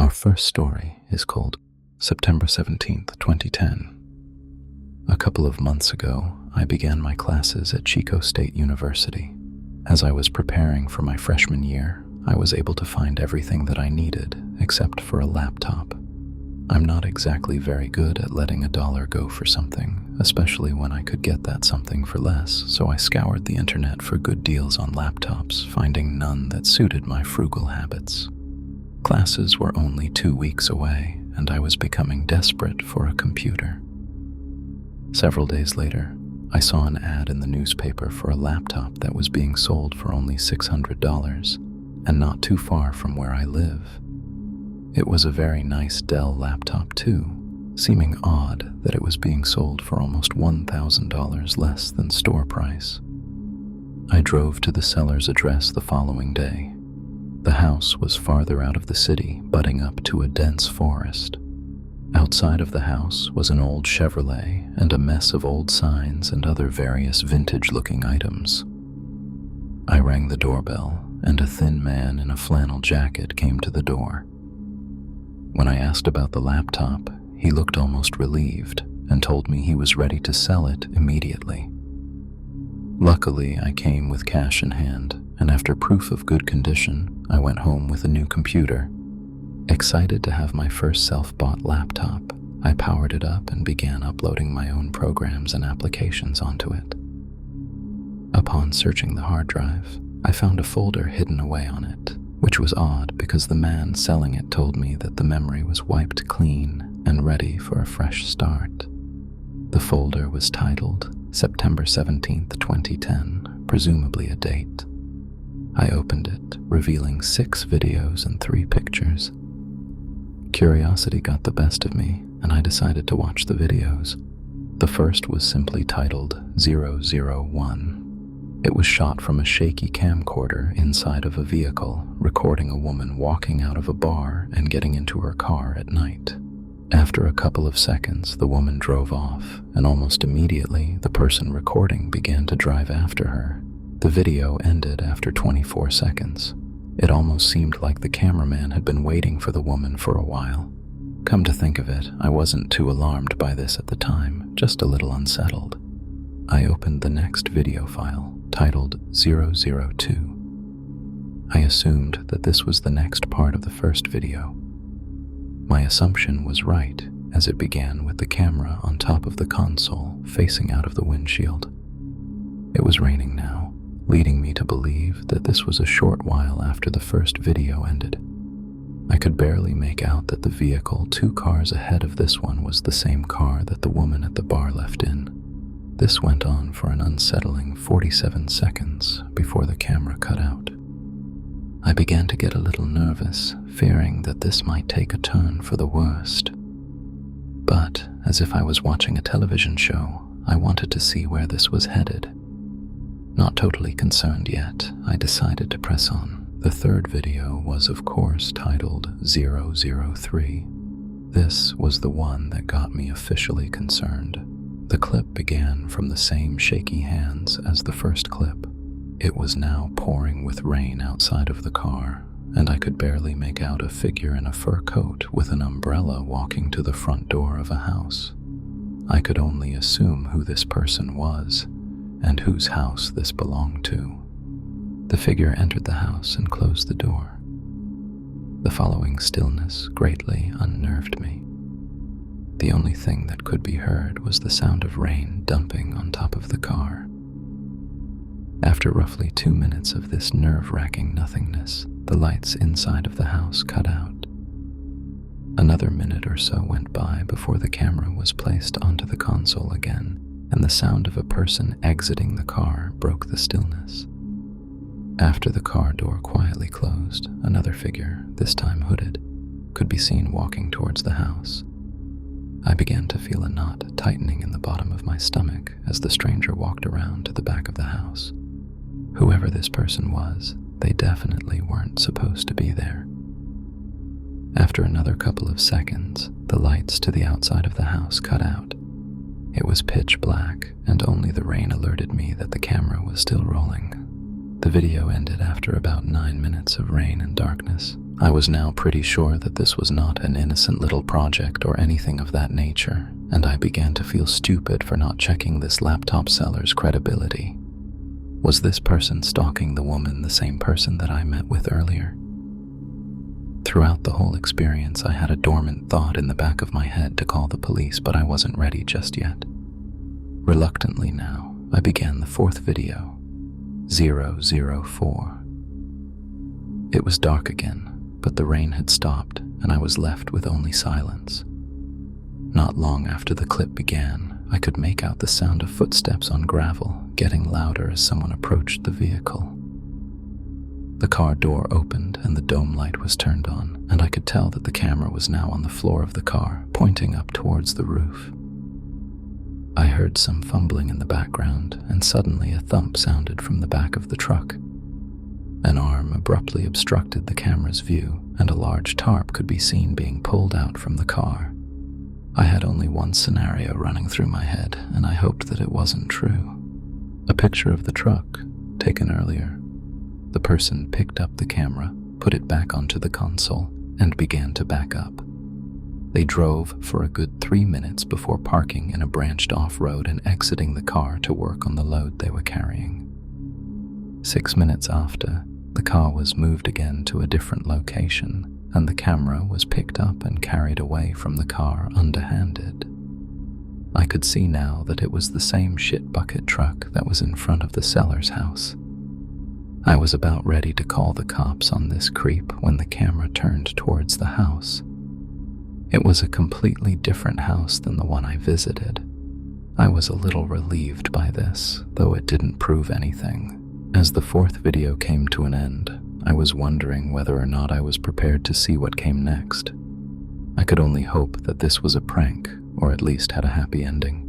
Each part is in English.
Our first story is called September 17th, 2010. A couple of months ago, I began my classes at Chico State University. As I was preparing for my freshman year, I was able to find everything that I needed except for a laptop. I'm not exactly very good at letting $1 go for something, especially when I could get that something for less, so I scoured the internet for good deals on laptops, finding none that suited my frugal habits. Classes were only 2 weeks away, and I was becoming desperate for a computer. Several days later, I saw an ad in the newspaper for a laptop that was being sold for only $600, and not too far from where I live. It was a very nice Dell laptop too, seeming odd that it was being sold for almost $1,000 less than store price. I drove to the seller's address the following day. The house was farther out of the city, butting up to a dense forest. Outside of the house was an old Chevrolet and a mess of old signs and other various vintage-looking items. I rang the doorbell, and a thin man in a flannel jacket came to the door. When I asked about the laptop, he looked almost relieved and told me he was ready to sell it immediately. Luckily, I came with cash in hand, and after proof of good condition, I went home with a new computer. Excited to have my first self-bought laptop, I powered it up and began uploading my own programs and applications onto it. Upon searching the hard drive, I found a folder hidden away on it, which was odd because the man selling it told me that the memory was wiped clean and ready for a fresh start. The folder was titled September 17th, 2010, presumably a date. I opened it, revealing 6 videos and 3 pictures. Curiosity got the best of me, and I decided to watch the videos. The first was simply titled 001. It was shot from a shaky camcorder inside of a vehicle, recording a woman walking out of a bar and getting into her car at night. After a couple of seconds, the woman drove off, and almost immediately, the person recording began to drive after her. The video ended after 24 seconds. It almost seemed like the cameraman had been waiting for the woman for a while. Come to think of it, I wasn't too alarmed by this at the time, just a little unsettled. I opened the next video file, titled 002. I assumed that this was the next part of the first video. My assumption was right, as it began with the camera on top of the console, facing out of the windshield. It was raining now, leading me to believe that this was a short while after the first video ended. I could barely make out that the vehicle 2 cars ahead of this one was the same car that the woman at the bar left in. This went on for an unsettling 47 seconds before the camera cut out. I began to get a little nervous, fearing that this might take a turn for the worst. But, as if I was watching a television show, I wanted to see where this was headed. Not totally concerned yet, I decided to press on. The third video was, of course, titled 003. This was the one that got me officially concerned. The clip began from the same shaky hands as the first clip. It was now pouring with rain outside of the car, and I could barely make out a figure in a fur coat with an umbrella walking to the front door of a house. I could only assume who this person was, and whose house this belonged to. The figure entered the house and closed the door. The following stillness greatly unnerved me. The only thing that could be heard was the sound of rain dumping on top of the car. After roughly 2 minutes of this nerve-wracking nothingness, the lights inside of the house cut out. Another minute or so went by before the camera was placed onto the console again, and the sound of a person exiting the car broke the stillness. After the car door quietly closed, another figure, this time hooded, could be seen walking towards the house. I began to feel a knot tightening in the bottom of my stomach as the stranger walked around to the back of the house. Whoever this person was, they definitely weren't supposed to be there. After another couple of seconds, the lights to the outside of the house cut out. It was pitch black, and only the rain alerted me that the camera was still rolling. The video ended after about 9 minutes of rain and darkness. I was now pretty sure that this was not an innocent little project or anything of that nature, and I began to feel stupid for not checking this laptop seller's credibility. Was this person stalking the woman the same person that I met with earlier? Throughout the whole experience, I had a dormant thought in the back of my head to call the police, but I wasn't ready just yet. Reluctantly now, I began the fourth video, 004. It was dark again, but the rain had stopped and I was left with only silence. Not long after the clip began, I could make out the sound of footsteps on gravel, getting louder as someone approached the vehicle. The car door opened and the dome light was turned on, and I could tell that the camera was now on the floor of the car, pointing up towards the roof. I heard some fumbling in the background, and suddenly a thump sounded from the back of the truck. An arm abruptly obstructed the camera's view, and a large tarp could be seen being pulled out from the car. I had only one scenario running through my head, and I hoped that it wasn't true. A picture of the truck, taken earlier. The person picked up the camera, put it back onto the console, and began to back up. They drove for a good 3 minutes before parking in a branched off road and exiting the car to work on the load they were carrying. 6 minutes after, the car was moved again to a different location, and the camera was picked up and carried away from the car underhanded. I could see now that it was the same shit bucket truck that was in front of the seller's house. I was about ready to call the cops on this creep when the camera turned towards the house. It was a completely different house than the one I visited. I was a little relieved by this, though it didn't prove anything. As the fourth video came to an end, I was wondering whether or not I was prepared to see what came next. I could only hope that this was a prank, or at least had a happy ending.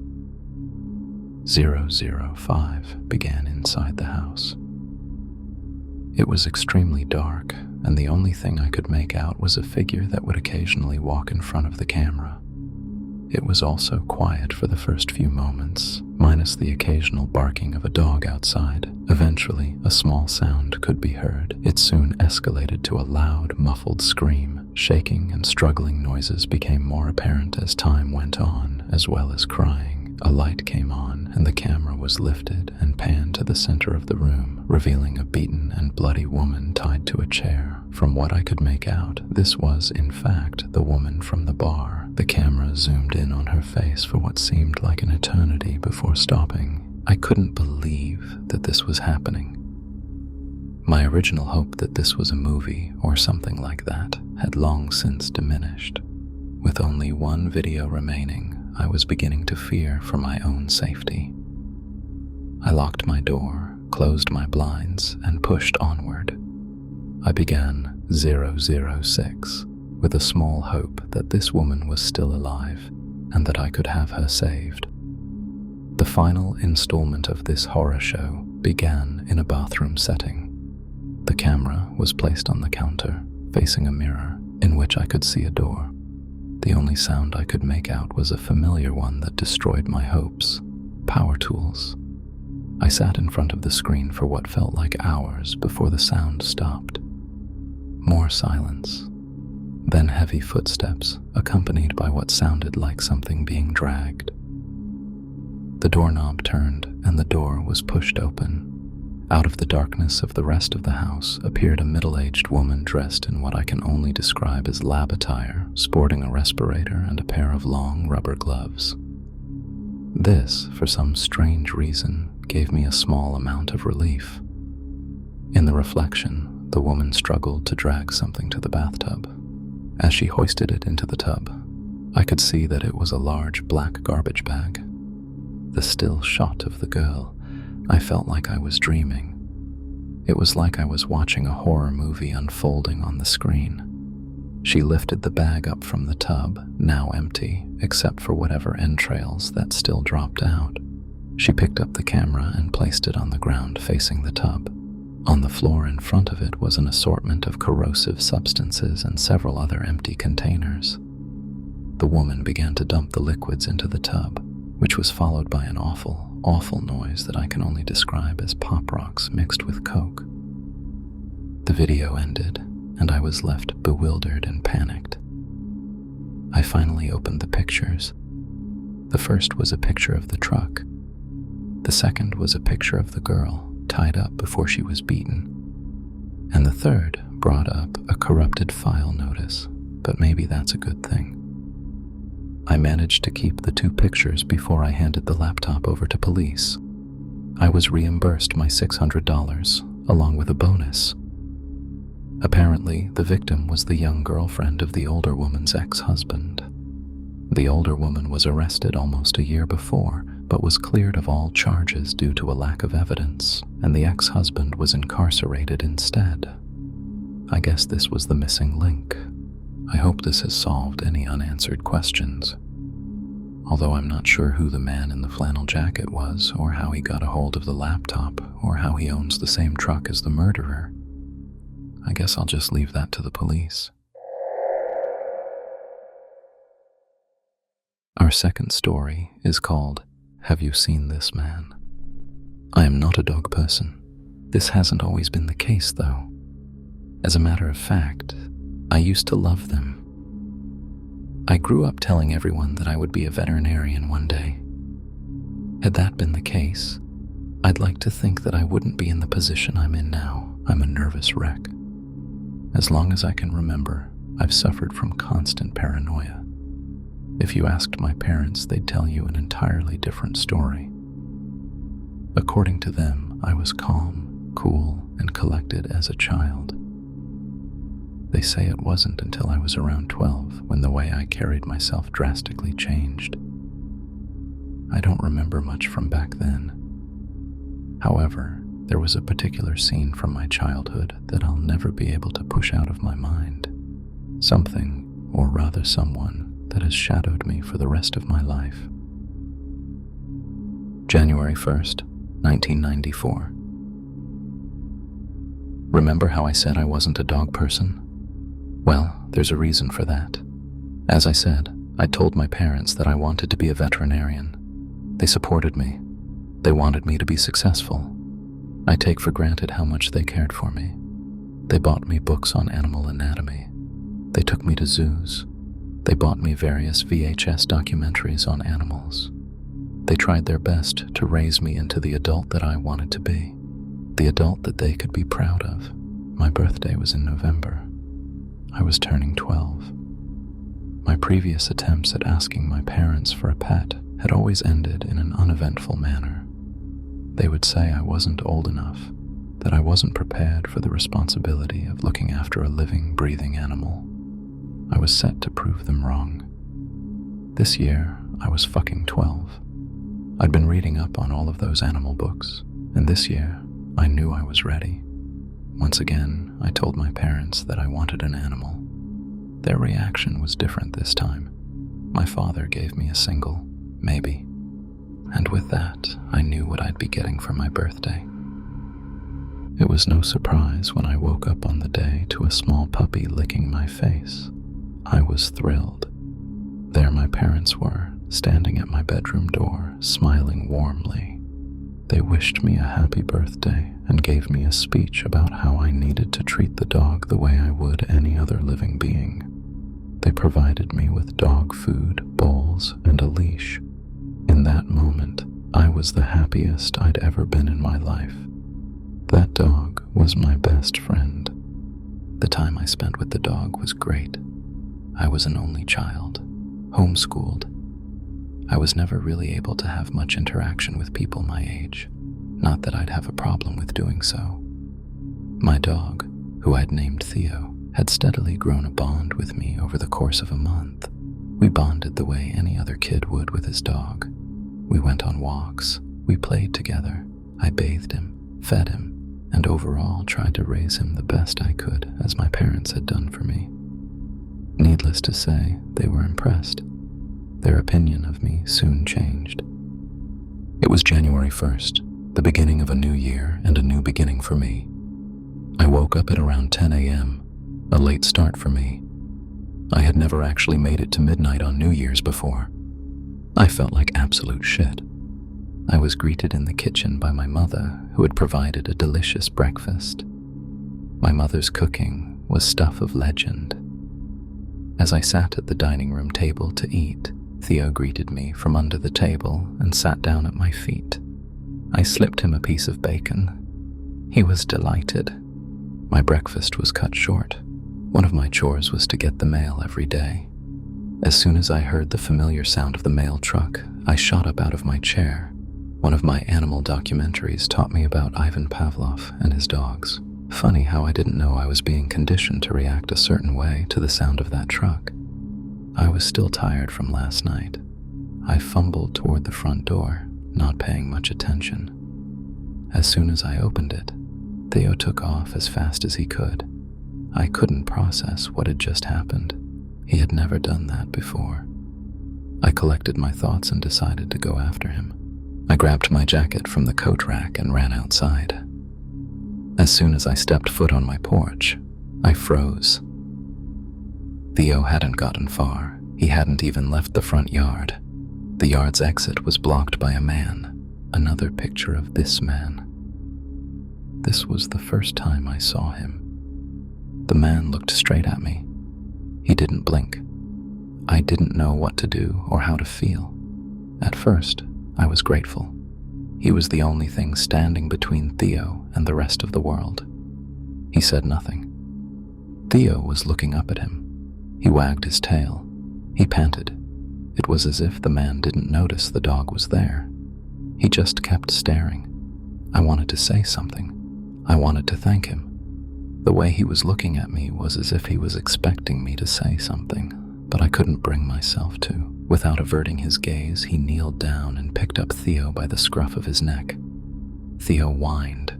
005 began inside the house. It was extremely dark, and the only thing I could make out was a figure that would occasionally walk in front of the camera. It was also quiet for the first few moments, minus the occasional barking of a dog outside. Eventually, a small sound could be heard. It soon escalated to a loud, muffled scream. Shaking and struggling noises became more apparent as time went on, as well as crying. A light came on, and the camera was lifted and panned to the center of the room, revealing a beaten and bloody woman tied to a chair. From what I could make out, this was, in fact, the woman from the bar. The camera zoomed in on her face for what seemed like an eternity before stopping. I couldn't believe that this was happening. My original hope that this was a movie or something like that had long since diminished. With only one video remaining, I was beginning to fear for my own safety. I locked my door, closed my blinds, and pushed onward. I began 006 with a small hope that this woman was still alive and that I could have her saved. The final installment of this horror show began in a bathroom setting. The camera was placed on the counter, facing a mirror in which I could see a door. The only sound I could make out was a familiar one that destroyed my hopes: power tools. I sat in front of the screen for what felt like hours before the sound stopped. More silence. Then heavy footsteps, accompanied by what sounded like something being dragged. The doorknob turned and the door was pushed open. Out of the darkness of the rest of the house appeared a middle-aged woman dressed in what I can only describe as lab attire, sporting a respirator and a pair of long rubber gloves. This, for some strange reason, gave me a small amount of relief. In the reflection, the woman struggled to drag something to the bathtub. As she hoisted it into the tub, I could see that it was a large black garbage bag. The still shot of the girl, I felt like I was dreaming. It was like I was watching a horror movie unfolding on the screen. She lifted the bag up from the tub, now empty, except for whatever entrails that still dropped out. She picked up the camera and placed it on the ground facing the tub. On the floor in front of it was an assortment of corrosive substances and several other empty containers. The woman began to dump the liquids into the tub, which was followed by an awful noise that I can only describe as pop rocks mixed with coke. The video ended, and I was left bewildered and panicked. I finally opened the pictures. The first was a picture of the truck. The second was a picture of the girl tied up before she was beaten. And the third brought up a corrupted file notice, but maybe that's a good thing. I managed to keep the 2 pictures before I handed the laptop over to police. I was reimbursed my $600, along with a bonus. Apparently, the victim was the young girlfriend of the older woman's ex-husband. The older woman was arrested almost a year before, but was cleared of all charges due to a lack of evidence, and the ex-husband was incarcerated instead. I guess this was the missing link. I hope this has solved any unanswered questions. Although I'm not sure who the man in the flannel jacket was, or how he got a hold of the laptop, or how he owns the same truck as the murderer. I guess I'll just leave that to the police. Our second story is called, Have You Seen This Man? I am not a dog person. This hasn't always been the case, though. As a matter of fact, I used to love them. I grew up telling everyone that I would be a veterinarian one day. Had that been the case, I'd like to think that I wouldn't be in the position I'm in now. I'm a nervous wreck. As long as I can remember, I've suffered from constant paranoia. If you asked my parents, they'd tell you an entirely different story. According to them, I was calm, cool, and collected as a child. They say it wasn't until I was around 12 when the way I carried myself drastically changed. I don't remember much from back then. However, there was a particular scene from my childhood that I'll never be able to push out of my mind. Something, or rather someone, that has shadowed me for the rest of my life. January 1st, 1994. Remember how I said I wasn't a dog person? Well, there's a reason for that. As I said, I told my parents that I wanted to be a veterinarian. They supported me. They wanted me to be successful. I take for granted how much they cared for me. They bought me books on animal anatomy. They took me to zoos. They bought me various VHS documentaries on animals. They tried their best to raise me into the adult that I wanted to be, the adult that they could be proud of. My birthday was in November. I was turning 12. My previous attempts at asking my parents for a pet had always ended in an uneventful manner. They would say I wasn't old enough, that I wasn't prepared for the responsibility of looking after a living, breathing animal. I was set to prove them wrong. This year, I was fucking 12. I'd been reading up on all of those animal books, and this year, I knew I was ready. Once again, I told my parents that I wanted an animal. Their reaction was different this time. My father gave me a single, maybe. And with that, I knew what I'd be getting for my birthday. It was no surprise when I woke up on the day to a small puppy licking my face. I was thrilled. There my parents were, standing at my bedroom door, smiling warmly. They wished me a happy birthday and gave me a speech about how I needed to treat the dog the way I would any other living being. They provided me with dog food, bowls, and a leash. In that moment, I was the happiest I'd ever been in my life. That dog was my best friend. The time I spent with the dog was great. I was an only child, homeschooled. I was never really able to have much interaction with people my age, not that I'd have a problem with doing so. My dog, who I'd named Theo, had steadily grown a bond with me over the course of a month. We bonded the way any other kid would with his dog. We went on walks, we played together, I bathed him, fed him, and overall tried to raise him the best I could, as my parents had done for me. Needless to say, they were impressed. Their opinion of me soon changed. It was January 1st, the beginning of a new year and a new beginning for me. I woke up at around 10 a.m., a late start for me. I had never actually made it to midnight on New Year's before. I felt like absolute shit. I was greeted in the kitchen by my mother, who had provided a delicious breakfast. My mother's cooking was stuff of legend. As I sat at the dining room table to eat, Theo greeted me from under the table and sat down at my feet. I slipped him a piece of bacon. He was delighted. My breakfast was cut short. One of my chores was to get the mail every day. As soon as I heard the familiar sound of the mail truck, I shot up out of my chair. One of my animal documentaries taught me about Ivan Pavlov and his dogs. Funny how I didn't know I was being conditioned to react a certain way to the sound of that truck. I was still tired from last night. I fumbled toward the front door, not paying much attention. As soon as I opened it, Theo took off as fast as he could. I couldn't process what had just happened. He had never done that before. I collected my thoughts and decided to go after him. I grabbed my jacket from the coat rack and ran outside. As soon as I stepped foot on my porch, I froze. Theo hadn't gotten far. He hadn't even left the front yard. The yard's exit was blocked by a man, another picture of this man. This was the first time I saw him. The man looked straight at me. He didn't blink. I didn't know what to do or how to feel. At first, I was grateful. He was the only thing standing between Theo and the rest of the world. He said nothing. Theo was looking up at him. He wagged his tail. He panted. It was as if the man didn't notice the dog was there. He just kept staring. I wanted to say something. I wanted to thank him. The way he was looking at me was as if he was expecting me to say something, but I couldn't bring myself to. Without averting his gaze, he kneeled down and picked up Theo by the scruff of his neck. Theo whined.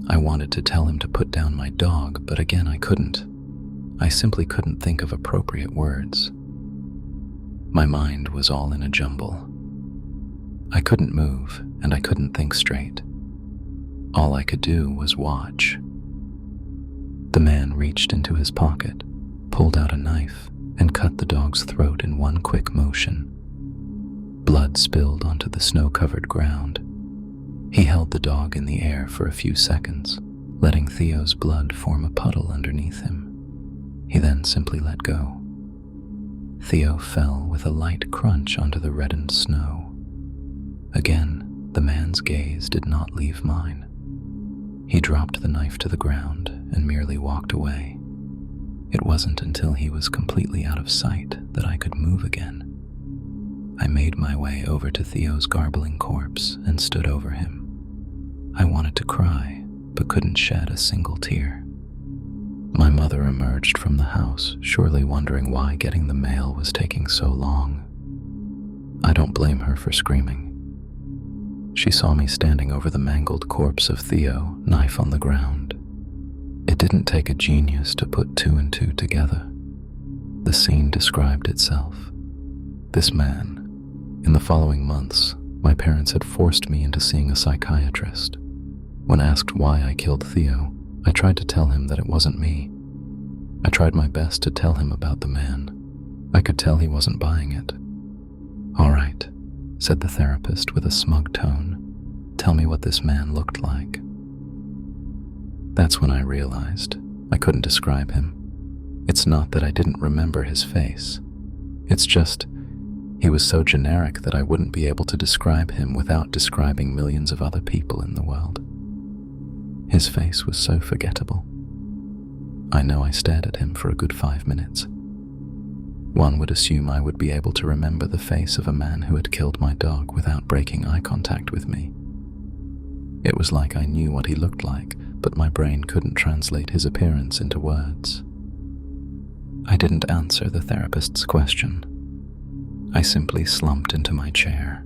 I wanted to tell him to put down my dog, but again I couldn't. I simply couldn't think of appropriate words. My mind was all in a jumble. I couldn't move, and I couldn't think straight. All I could do was watch. The man reached into his pocket, pulled out a knife, and cut the dog's throat in one quick motion. Blood spilled onto the snow-covered ground. He held the dog in the air for a few seconds, letting Theo's blood form a puddle underneath him. He then simply let go. Theo fell with a light crunch onto the reddened snow. Again, the man's gaze did not leave mine. He dropped the knife to the ground and merely walked away. It wasn't until he was completely out of sight that I could move again. I made my way over to Theo's garbling corpse and stood over him. I wanted to cry, but couldn't shed a single tear. My mother emerged from the house, surely wondering why getting the mail was taking so long. I don't blame her for screaming. She saw me standing over the mangled corpse of Theo, knife on the ground. It didn't take a genius to put two and two together. The scene described itself. This man. In the following months, my parents had forced me into seeing a psychiatrist. When asked why I killed Theo, I tried to tell him that it wasn't me. I tried my best to tell him about the man. I could tell he wasn't buying it. "All right," said the therapist with a smug tone. "Tell me what this man looked like." That's when I realized I couldn't describe him. It's not that I didn't remember his face. It's just, he was so generic that I wouldn't be able to describe him without describing millions of other people in the world. His face was so forgettable. I know I stared at him for a good 5 minutes. One would assume I would be able to remember the face of a man who had killed my dog without breaking eye contact with me. It was like I knew what he looked like, but my brain couldn't translate his appearance into words. I didn't answer the therapist's question. I simply slumped into my chair.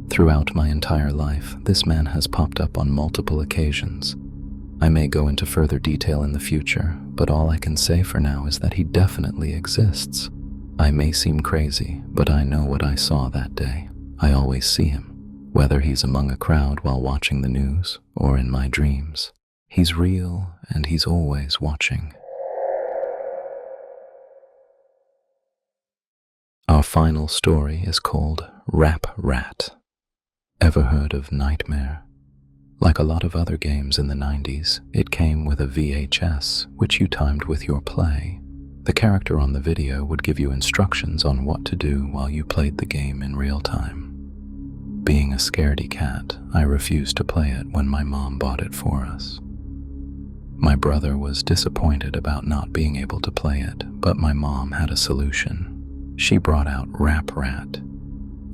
Throughout my entire life, this man has popped up on multiple occasions. I may go into further detail in the future, but all I can say for now is that he definitely exists. I may seem crazy, but I know what I saw that day. I always see him, whether he's among a crowd while watching the news or in my dreams. He's real, and he's always watching. Our final story is called Rap Rat. Ever heard of nightmare? Like a lot of other games in the 90s, it came with a VHS, which you timed with your play. The character on the video would give you instructions on what to do while you played the game in real time. Being a scaredy cat, I refused to play it when my mom bought it for us. My brother was disappointed about not being able to play it, but my mom had a solution. She brought out Rap Rat.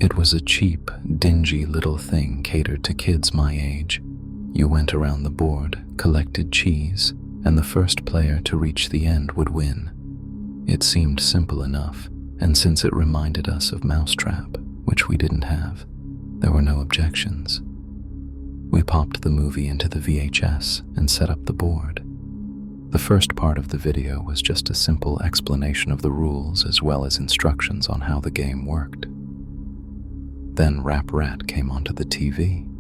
It was a cheap, dingy little thing catered to kids my age. You went around the board, collected cheese, and the first player to reach the end would win. It seemed simple enough, and since it reminded us of Mousetrap, which we didn't have, there were no objections. We popped the movie into the VHS and set up the board. The first part of the video was just a simple explanation of the rules as well as instructions on how the game worked. Then Rap Rat came onto the TV.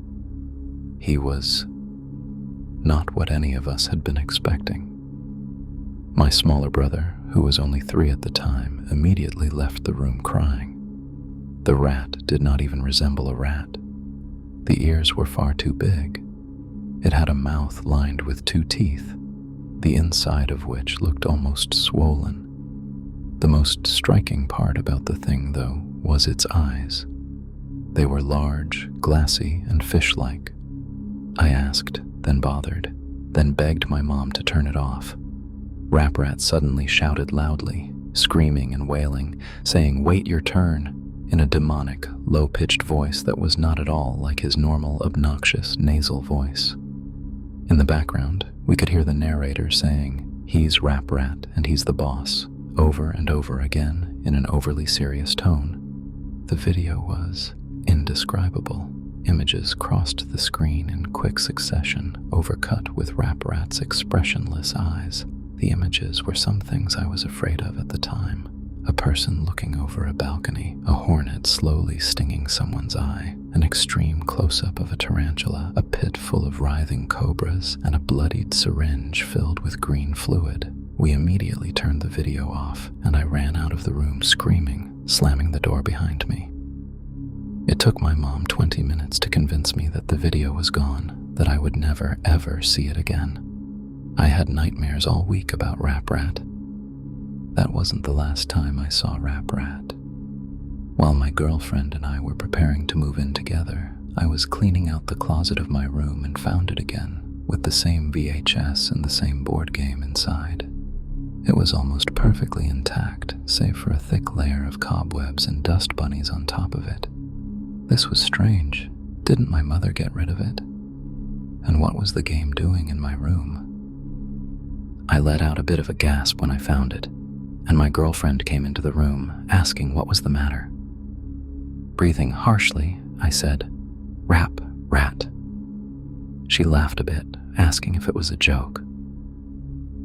He was not what any of us had been expecting. My smaller brother, who was only 3 at the time, immediately left the room crying. The rat did not even resemble a rat. The ears were far too big. It had a mouth lined with 2 teeth, the inside of which looked almost swollen. The most striking part about the thing, though, was its eyes. They were large, glassy, and fish-like. I asked, then bothered, then begged my mom to turn it off. Rap Rat suddenly shouted loudly, screaming and wailing, saying, "Wait your turn," in a demonic, low-pitched voice that was not at all like his normal, obnoxious, nasal voice. In the background, we could hear the narrator saying, "He's Rap Rat and he's the boss," over and over again in an overly serious tone. The video was indescribable. Images crossed the screen in quick succession, overcut with Rap Rat's expressionless eyes. The images were some things I was afraid of at the time. A person looking over a balcony, a hornet slowly stinging someone's eye, an extreme close-up of a tarantula, a pit full of writhing cobras, and a bloodied syringe filled with green fluid. We immediately turned the video off, and I ran out of the room screaming, slamming the door behind me. It took my mom 20 minutes to convince me that the video was gone, that I would never, ever see it again. I had nightmares all week about Rap Rat. That wasn't the last time I saw Rap Rat. While my girlfriend and I were preparing to move in together, I was cleaning out the closet of my room and found it again, with the same VHS and the same board game inside. It was almost perfectly intact, save for a thick layer of cobwebs and dust bunnies on top of it. This was strange. Didn't my mother get rid of it? And what was the game doing in my room? I let out a bit of a gasp when I found it, and my girlfriend came into the room, asking what was the matter. Breathing harshly, I said, "Rap Rat." She laughed a bit, asking if it was a joke.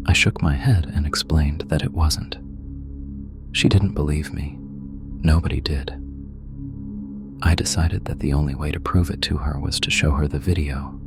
I shook my head and explained that it wasn't. She didn't believe me. Nobody did. I decided that the only way to prove it to her was to show her the video.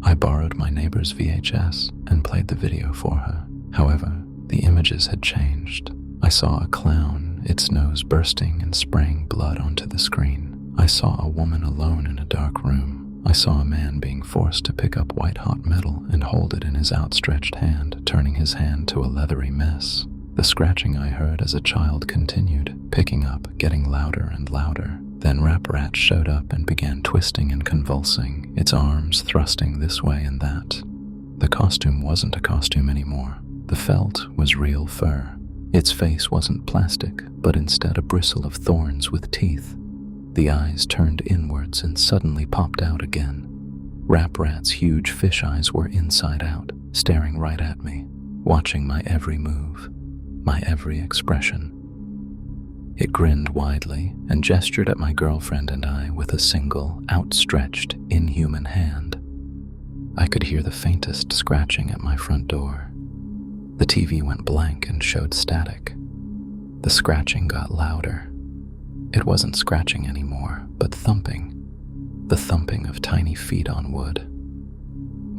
I borrowed my neighbor's VHS and played the video for her. However, the images had changed. I saw a clown, its nose bursting and spraying blood onto the screen. I saw a woman alone in a dark room. I saw a man being forced to pick up white-hot metal and hold it in his outstretched hand, turning his hand to a leathery mess. The scratching I heard as a child continued, picking up, getting louder and louder. Then Rap Rat showed up and began twisting and convulsing, its arms thrusting this way and that. The costume wasn't a costume anymore. The felt was real fur. Its face wasn't plastic, but instead a bristle of thorns with teeth. The eyes turned inwards and suddenly popped out again. Rap Rat's huge fish eyes were inside out, staring right at me, watching my every move, my every expression. It grinned widely and gestured at my girlfriend and I with a single, outstretched, inhuman hand. I could hear the faintest scratching at my front door. The TV went blank and showed static. The scratching got louder. It wasn't scratching anymore, but thumping. The thumping of tiny feet on wood.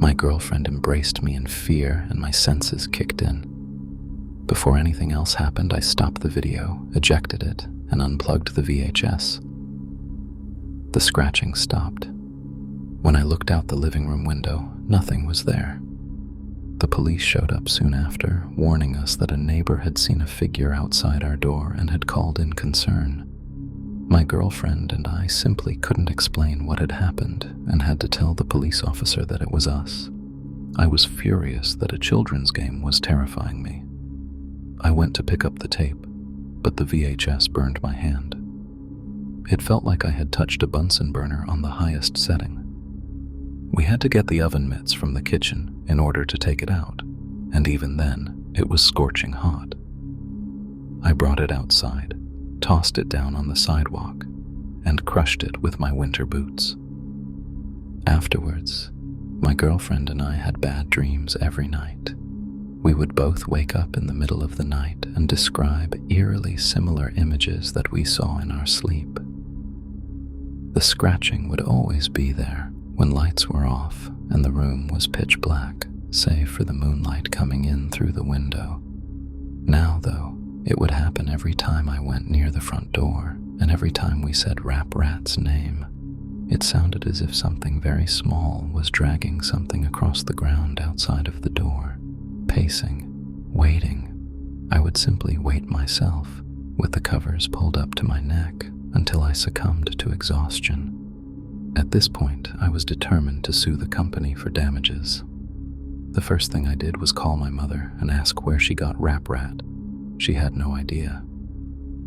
My girlfriend embraced me in fear and my senses kicked in. Before anything else happened, I stopped the video, ejected it, and unplugged the VHS. The scratching stopped. When I looked out the living room window, nothing was there. The police showed up soon after, warning us that a neighbor had seen a figure outside our door and had called in concern. My girlfriend and I simply couldn't explain what had happened and had to tell the police officer that it was us. I was furious that a children's game was terrifying me. I went to pick up the tape, but the VHS burned my hand. It felt like I had touched a Bunsen burner on the highest setting. We had to get the oven mitts from the kitchen in order to take it out, and even then, it was scorching hot. I brought it outside, tossed it down on the sidewalk, and crushed it with my winter boots. Afterwards, my girlfriend and I had bad dreams every night. We would both wake up in the middle of the night and describe eerily similar images that we saw in our sleep. The scratching would always be there when lights were off and the room was pitch black, save for the moonlight coming in through the window. Now, though, it would happen every time I went near the front door, and every time we said Rap Rat's name. It sounded as if something very small was dragging something across the ground outside of the door, pacing, waiting. I would simply wait myself, with the covers pulled up to my neck, until I succumbed to exhaustion. At this point, I was determined to sue the company for damages. The first thing I did was call my mother and ask where she got Rap Rat. She had no idea.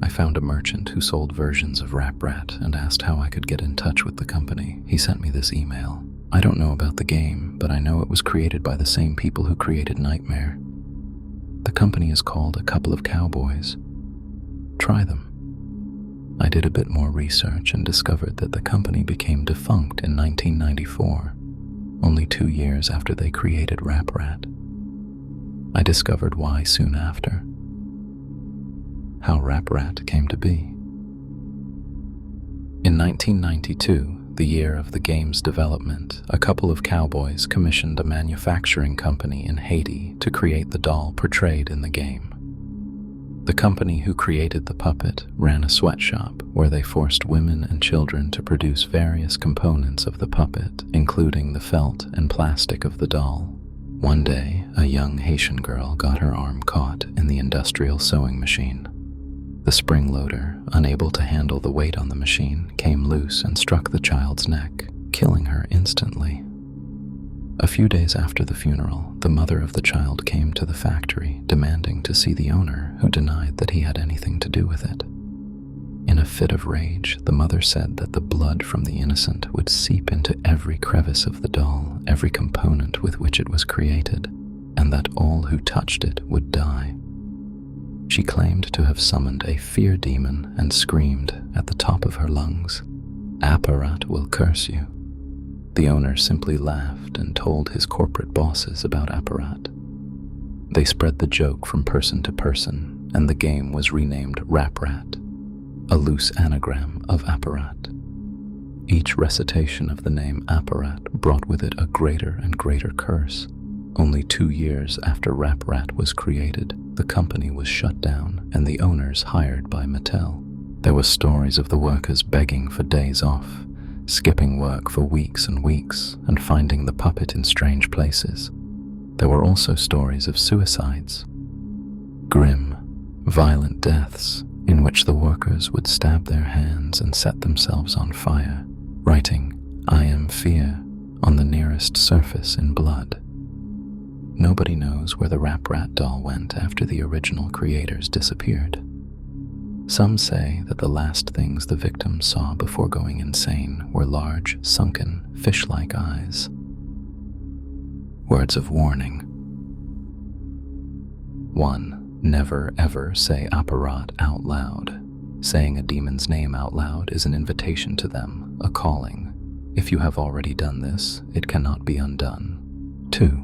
I found a merchant who sold versions of Rap Rat and asked how I could get in touch with the company. He sent me this email. I don't know about the game, but I know it was created by the same people who created Nightmare. The company is called A Couple of Cowboys. Try them. I did a bit more research and discovered that the company became defunct in 1994, only 2 years after they created Rap Rat. I discovered why soon after. How Rap Rat came to be. In 1992, the year of the game's development, A Couple of Cowboys commissioned a manufacturing company in Haiti to create the doll portrayed in the game. The company who created the puppet ran a sweatshop where they forced women and children to produce various components of the puppet, including the felt and plastic of the doll. One day, a young Haitian girl got her arm caught in the industrial sewing machine. The spring loader, unable to handle the weight on the machine, came loose and struck the child's neck, killing her instantly. A few days after the funeral, the mother of the child came to the factory, demanding to see the owner, who denied that he had anything to do with it. In a fit of rage, the mother said that the blood from the innocent would seep into every crevice of the doll, every component with which it was created, and that all who touched it would die. She claimed to have summoned a fear demon and screamed at the top of her lungs, "Apparat will curse you." The owner simply laughed and told his corporate bosses about Apparat. They spread the joke from person to person, and the game was renamed Rap Rat, a loose anagram of Apparat. Each recitation of the name Apparat brought with it a greater and greater curse. Only 2 years after Rap Rat was created, the company was shut down and the owners hired by Mattel. There were stories of the workers begging for days off, skipping work for weeks and weeks, and finding the puppet in strange places. There were also stories of suicides, grim, violent deaths in which the workers would stab their hands and set themselves on fire, writing, "I am fear," on the nearest surface in blood. Nobody knows where the Rap Rat doll went after the original creators disappeared. Some say that the last things the victims saw before going insane were large, sunken, fish-like eyes. Words of warning. 1. Never ever say Apparat out loud. Saying a demon's name out loud is an invitation to them, a calling. If you have already done this, it cannot be undone. 2.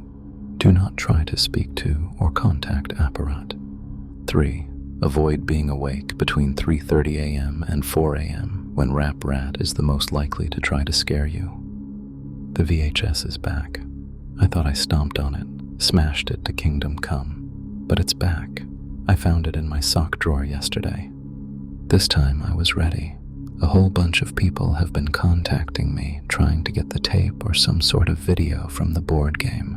Do not try to speak to or contact Apparat. 3. Avoid being awake between 3:30 a.m. and 4 a.m. when Rap Rat is the most likely to try to scare you. The VHS is back. I thought I stomped on it, smashed it to Kingdom Come, but it's back. I found it in my sock drawer yesterday. This time I was ready. A whole bunch of people have been contacting me trying to get the tape or some sort of video from the board game.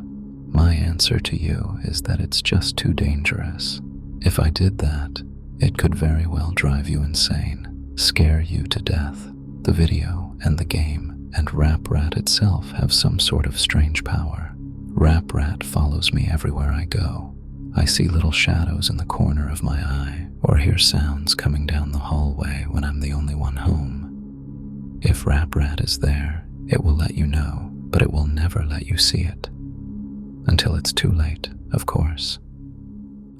My answer to you is that it's just too dangerous. If I did that, it could very well drive you insane, scare you to death. The video and the game and Rap Rat itself have some sort of strange power. Rap Rat follows me everywhere I go. I see little shadows in the corner of my eye or hear sounds coming down the hallway when I'm the only one home. If Rap Rat is there, it will let you know, but it will never let you see it. Until it's too late, of course.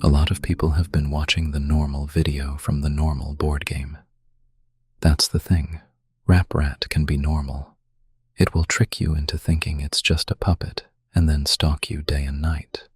A lot of people have been watching the normal video from the normal board game. That's the thing. Rap Rat can be normal. It will trick you into thinking it's just a puppet and then stalk you day and night.